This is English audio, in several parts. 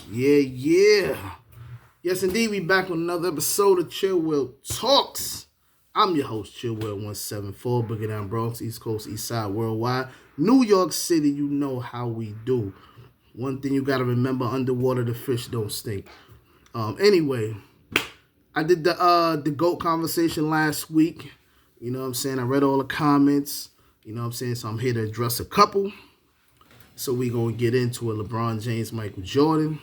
Yeah. Yes, indeed, we back with another episode of Chill Will Talks. I'm your host, Chill Will 174, Boogie Down Bronx, East Coast, East Side, Worldwide. New York City, you know how we do. One thing you gotta remember, underwater the fish don't stink. Anyway, I did the GOAT conversation last week. You know what I'm saying? I read all the comments. You know what I'm saying? So I'm here to address a couple. So we gonna get into it. LeBron James, Michael Jordan.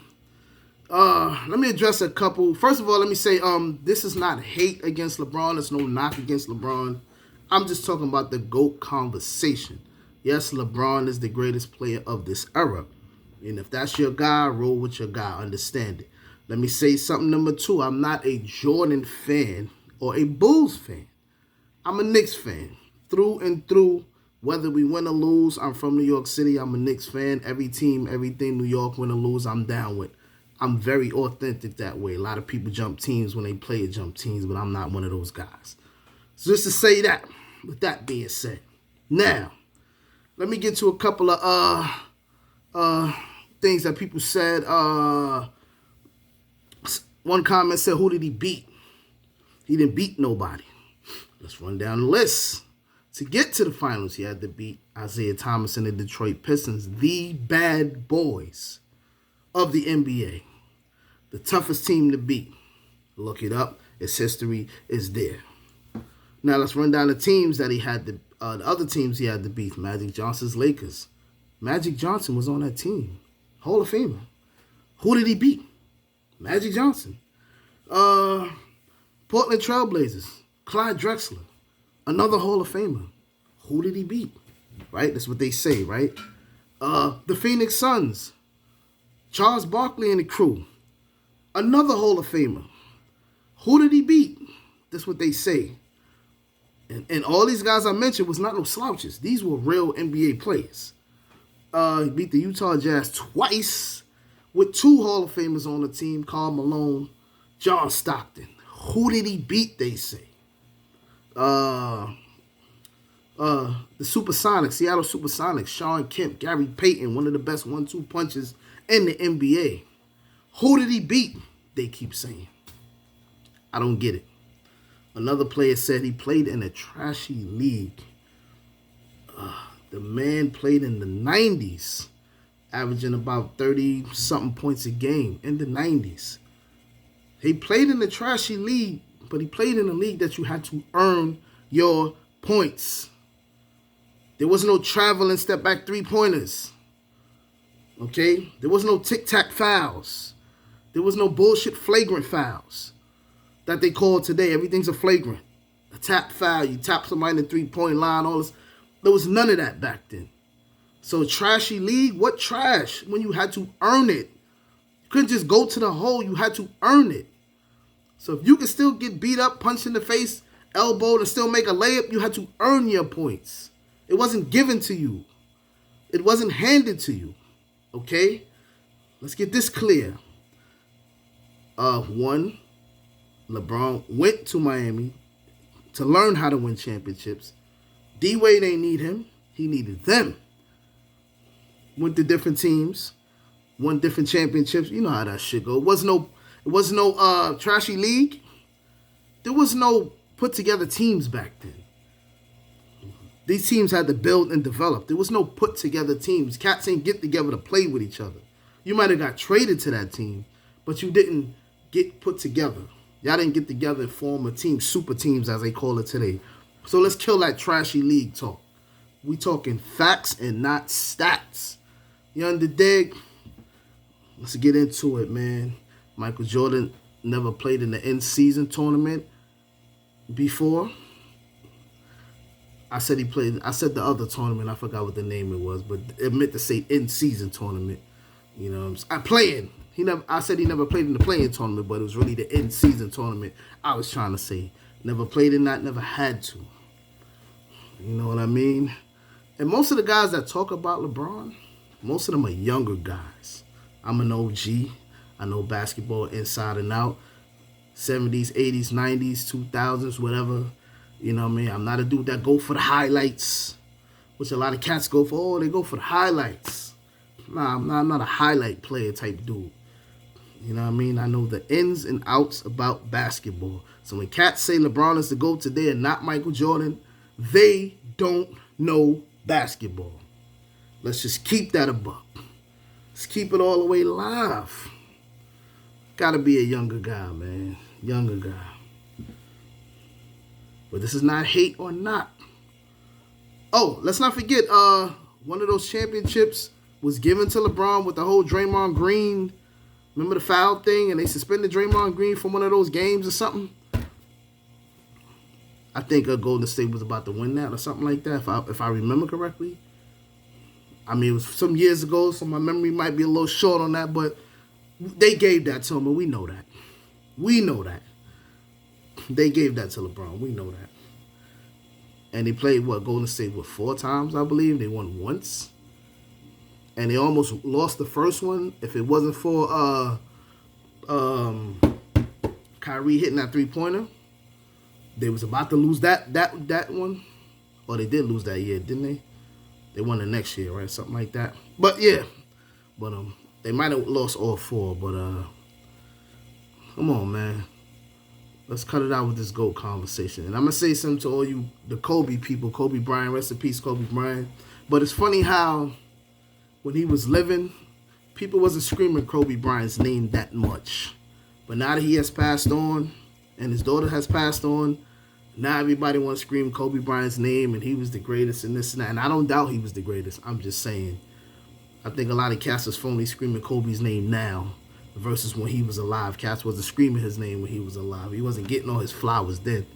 Let me address a couple. First of all, let me say, this is not hate against LeBron. There's no knock against LeBron. I'm just talking about the GOAT conversation. Yes, LeBron is the greatest player of this era. And if that's your guy, roll with your guy. Understand it. Let me say something number two. I'm not a Jordan fan or a Bulls fan. I'm a Knicks fan. Through and through, whether we win or lose, I'm from New York City. I'm a Knicks fan. Every team, everything New York win or lose, I'm down with. I'm very authentic that way. A lot of people jump teams when they play jump teams, but I'm not one of those guys. So just to say that, with that being said, now let me get to a couple of things that people said. One comment said, "Who did he beat?" He didn't beat nobody. Let's run down the list. To get to the finals, he had to beat Isaiah Thomas and the Detroit Pistons, the bad boys of the NBA. The toughest team to beat. Look it up. Its history is there. Now let's run down the teams that he had to, the other teams he had to beat. Magic Johnson's Lakers. Magic Johnson was on that team. Hall of Famer. Who did he beat? Magic Johnson. Portland Trailblazers. Clyde Drexler. Another Hall of Famer. Who did he beat? Right? That's what they say, right? The Phoenix Suns. Charles Barkley and the crew. Another Hall of Famer. Who did he beat? That's what they say. And all these guys I mentioned was not no slouches. These were real NBA players. He beat the Utah Jazz twice with two Hall of Famers on the team, Karl Malone, John Stockton. Who did he beat, they say? The Supersonics, Seattle Supersonics, Sean Kemp, Gary Payton, one of the best 1-2 punches in the NBA. Who did he beat? They keep saying. I don't get it. Another player said he played in a trashy league. The man played in the 90s, averaging about 30-something points a game in the 90s. He played in a trashy league, but he played in a league that you had to earn your points. There was no traveling step-back three-pointers. Okay? There was no tic-tac fouls. There was no bullshit flagrant fouls that they call today. Everything's a flagrant. A tap foul, you tap somebody in the three-point line, all this. There was none of that back then. So trashy league, what trash? When you had to earn it. You couldn't just go to the hole, you had to earn it. So if you could still get beat up, punched in the face, elbowed, and still make a layup, you had to earn your points. It wasn't given to you. It wasn't handed to you. Okay? Let's get this clear. One, LeBron went to Miami to learn how to win championships. D-Wade ain't need him. He needed them. Went to different teams. Won different championships. You know how that shit go. It was no trashy league. There was no put together teams back then. These teams had to build and develop. There was no put together teams. Cats ain't get together to play with each other. You might have got traded to that team, but you didn't get put together. Y'all didn't get together and form a team, super teams as they call it today. So let's kill that trashy league talk. We talking facts and not stats. You underdig? Let's get into it, man. Michael Jordan never played in the in-season tournament before. I said the other tournament. I forgot what the name it was, but it meant to say in-season tournament. You know, I'm playing. I said he never played in the playing tournament, but it was really the in-season tournament I was trying to say. Never played in that, never had to. You know what I mean? And most of the guys that talk about LeBron, most of them are younger guys. I'm an OG. I know basketball inside and out. 70s, 80s, 90s, 2000s, whatever. You know what I mean? I'm not a dude that go for the highlights, which a lot of cats go for. Oh, they go for the highlights. Nah, I'm not a highlight player type dude. You know what I mean? I know the ins and outs about basketball. So when cats say LeBron is the GOAT today and not Michael Jordan, they don't know basketball. Let's just keep that a buck. Let's keep it all the way live. Gotta be a younger guy, man. Younger guy. But this is not hate or not. Oh, let's not forget, one of those championships was given to LeBron with the whole Draymond Green. Remember the foul thing, and they suspended Draymond Green from one of those games or something? I think Golden State was about to win that or something like that, if I remember correctly. I mean, it was some years ago, so my memory might be a little short on that, but they gave that to him, and we know that. We know that. They gave that to LeBron. We know that. And they played, Golden State, 4 times, I believe. They won once. And they almost lost the first one. If it wasn't for Kyrie hitting that three-pointer, they was about to lose that one. Or they did lose that year, didn't they? They won the next year, right? Something like that. But, yeah. But they might have lost all 4. But, come on, man. Let's cut it out with this GOAT conversation. And I'm going to say something to all you, the Kobe people. Kobe Bryant, rest in peace, Kobe Bryant. But it's funny how when he was living, people wasn't screaming Kobe Bryant's name that much. But now that he has passed on and his daughter has passed on, now everybody wants to scream Kobe Bryant's name and he was the greatest and this and that. And I don't doubt he was the greatest. I'm just saying. I think a lot of cats is phony screaming Kobe's name now versus when he was alive. Cats wasn't screaming his name when he was alive. He wasn't getting all his flowers then.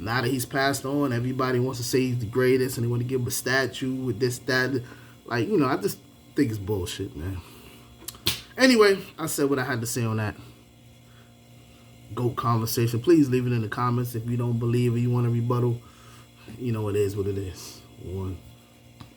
Now that he's passed on, everybody wants to say he's the greatest and they want to give him a statue with this, that. Like, I just think it's bullshit, man. Anyway, I said what I had to say on that GOAT conversation. Please leave it in the comments if you don't believe or you want to rebuttal. You know it is what it is. 1.